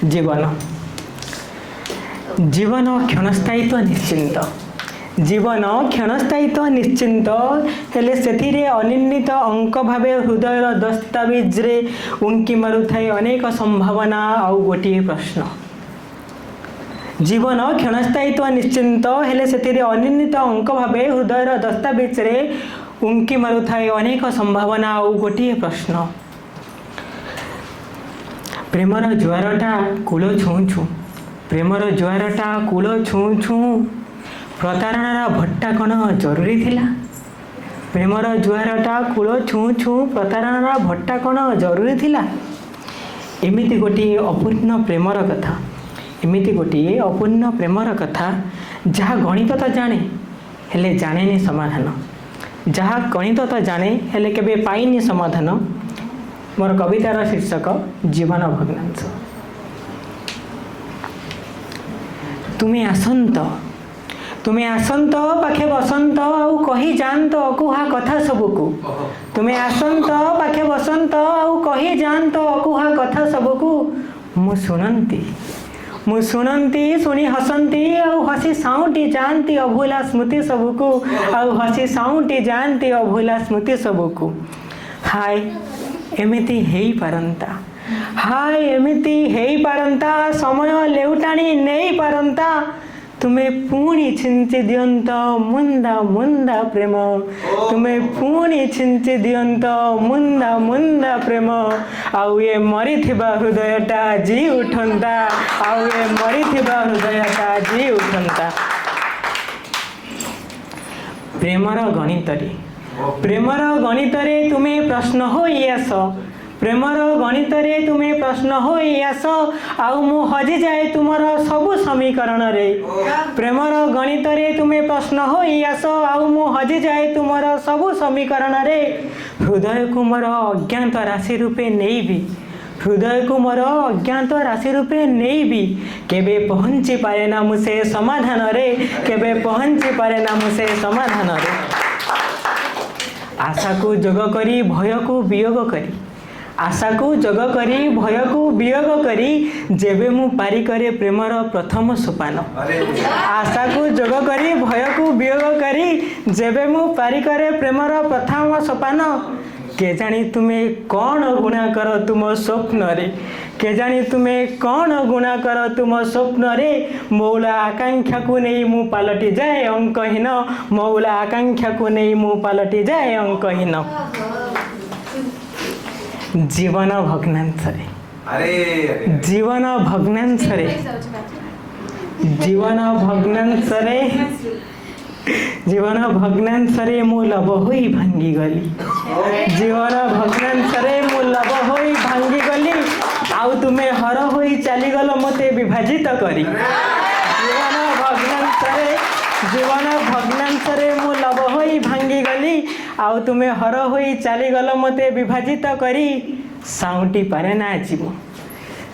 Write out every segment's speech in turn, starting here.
जीवन जीवन क्षणस्थायित्व निश्चिंत जीवन क्षणस्थायित्व निश्चिंत हेले सेथिरे अनिर्णित अंक भावे हृदय दस्तावेज रे उंकी मारुथाय अनेक संभावना आउ गोटे प्रश्न। जीवन क्षणस्थायित्व निश्चिंत हेले सेथिरे अनिर्णित अंक भावे हृदय दस्तावेज रे उंकी मारुथाय अनेक संभावना आउ गोटे प्रश्न। प्रेमर जुआरटा कूल छुँ छुँ प्रेमर जुआरटा कूल छुँ छुँ प्रतारणार भट्टा कण जरूरी थिला। प्रेमर जुआरटा कूल छुँ छुँ प्रतारणार भट्टा कण जरूरी थिला। एमिति गोटे अपूर्ण प्रेमर कथा एमिति गोटे अपूर्ण प्रेमर कथा जहाँ गणित तो जाने हेले जानेनी समाधान जहाँ गणित तो जाने हेले केबे पाइनी समाधान। मोर कवितार शीर्षक जीवन भग्नांश। तुम्हें आसंत पाखे बसंत आउ कही जानत अकुहा कथा सबुकु। तुम्हें आसंत पाखे बसंत आउ कही जानत अकुहा कथा सबुकु। मु शुणती शुणी हसंती आउ हसी साउंटी जानती अभूला स्मृति सबुकु आउ हसी साउंटी जानती अभूला स्मृति सबुकु। हाय एमिति हेई पारंता हाय एमिति हेई पारंता समय लेउटाणी नहीं पारंता तुम्हें पुणी छिंची दियंत मुंदा मुंदा प्रेम। तुम्हें पुणी छिंची दियंत मुंदा मुंदा प्रेम। आउ ये मरीथिबा हृदयटा जी उठंता आउ ये मरीथिबा हृदयटा जी उठंता। प्रेमर गणितरे तुम्हें प्रश्न होई आस प्रेमर गणितरे तुम्हें प्रश्न होई आस आउ मु हजि जाए तुमर सबु समीकरण रे। प्रेमर गणितरे तुम्हें प्रश्न होई आस आउ मु हजि जाए तुमर सबु समीकरण रे। हृदय को मोर अज्ञात राशि रूपे नेइबी हृदय को मोर अज्ञात राशि रूपे नेइबी केबे पहुंची पारे ना मुसे समाधान रे केबे पहुंची पारे ना मुसे समाधान रे। आशा को जोग करी भय को वियोग करी आशा को जोग करी भय को वियोग करी जेबे मु पारी करे प्रेमर प्रथम सोपान। आशा को जोग करी भय को वियोग करी जेबे मु पारी करे प्रेमर प्रथम सोपान। के जानी तुम्हें कौन गुणा कर तुम स्वप्न रे के जानी तुम्हें कौन गुणा कर तुम स्वप्न रे। मौला आकांक्षा को नहीं मु पालटी जाए अंकहीन मौला आकांक्षा को नहीं मु पालटी जाए अंकहीन। जीवन भग्नांशरे जीवन भग्नांशरे जीवन भग्नांशरे जीवन भग्नांशरे मु लब होई भांगी गली जीवन भग्नांशरे मु लब होई भांगी गली आउ तुम्हें हर होई चली गल मते विभाजित करी। जीवन भग्नांशरे मु लब होई भांगी गली आउ तुम्हें हर होई चली गल मते विभाजित करी। साउंटी पारे ना आजी मु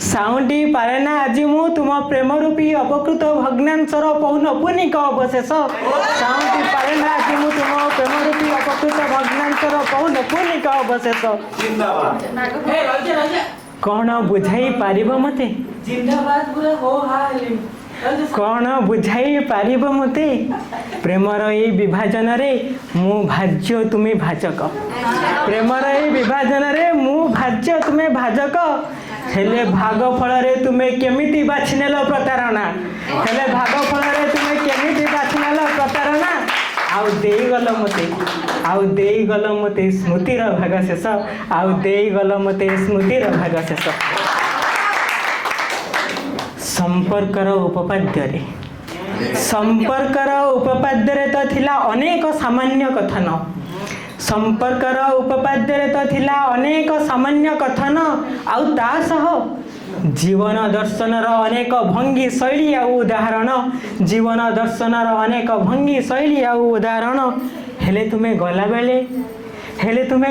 साउंटी पारे ना आजी मु तुम प्रेम रूपी अपकृत भग्नांशर पौनपुनिक अवशेष। साउंटी पारे ना आजी मु तुम प्रेम रूपी अपकृत भग्नांशर पौनपुनिक अवशेष। कौन बुझाई पारिब मते कौन बुझाई पारिब मते प्रेमर ए विभाजन रे मु भाज्य तुम्हें भाजक। प्रेमर ए विभाजन रे मु भाज्य तुम्हें भाजक। हेले भाग फल रे तुम्हें केमिति बाछि नेल प्रतारणा हेले भाग फल रे तुम्हें केमिति बाछि नेल प्रतारणा। आउ देई गल मते स्मृतिर भाग शेष आउ देई गल मते स्मृतिर भाग शेष। संपर्कर उपपाद्य रे तो थिला अनेक सामान्य कथन संपर्कर उपपाद्य रे तो थिला अनेक सामान्य कथन आउ ता सह जीवन दर्शनर अनेक भंगी शैली आउ उदाहरण जीवन दर्शनर अनेक भंगी शैली आउ उदाहरण। हेले तुम्हें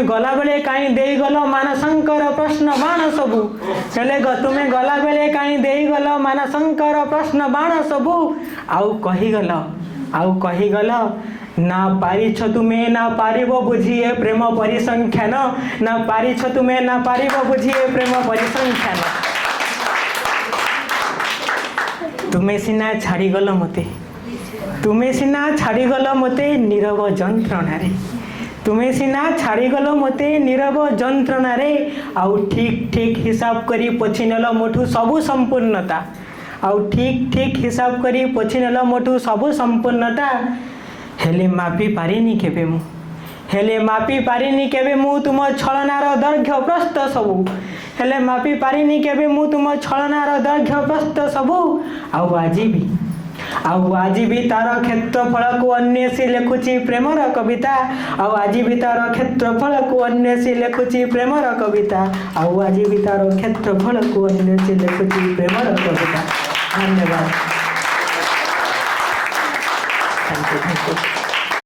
गला बेले काई देई गल मानसंकर प्रश्न बाण सबु हेले तुम्हें गला बेले काई देई गल मानसंकर प्रश्न बाण सबु आउ कही गल ना पारिछ तुम्हें ना पारिब बुझिए प्रेम परिसंख्यान ना पारिछ तुम्हें ना पारिब बुझिए प्रेम परिसंख्यान। तुमे सिना छाड़ीगल मते तुमे सिना छाड़ीगल मते नीरव जंत्रणा तुमे सिना छाड़ीगल मते नीरव जंत्रणा आउ ठीक ठीक हिसाब करी पछिनेल मोठू सबु संपूर्णता आउ ठीक ठीक हिसाब करी पछिनेल मोठू सबु संपूर्णता हेले मापी पारिनी केबे मु हेले मापी पारिनी केबे मु तुम छलनार दैर्घ्य प्रस्थ सबु हेले मापी पारिनी केबे मु तुम छलनार दैर्घ्य प्रस्थ सबु आउ आज भी तार क्षेत्रफल को अन्वेषी लेखुची प्रेमर कविता आउ आज भी तार क्षेत्रफल को अन्वेषी लेखुची प्रेमर कविता आउ आज भी तार क्षेत्रफल को अन्वेषी लेखुची प्रेमर कविता। धन्यवाद। Thank you.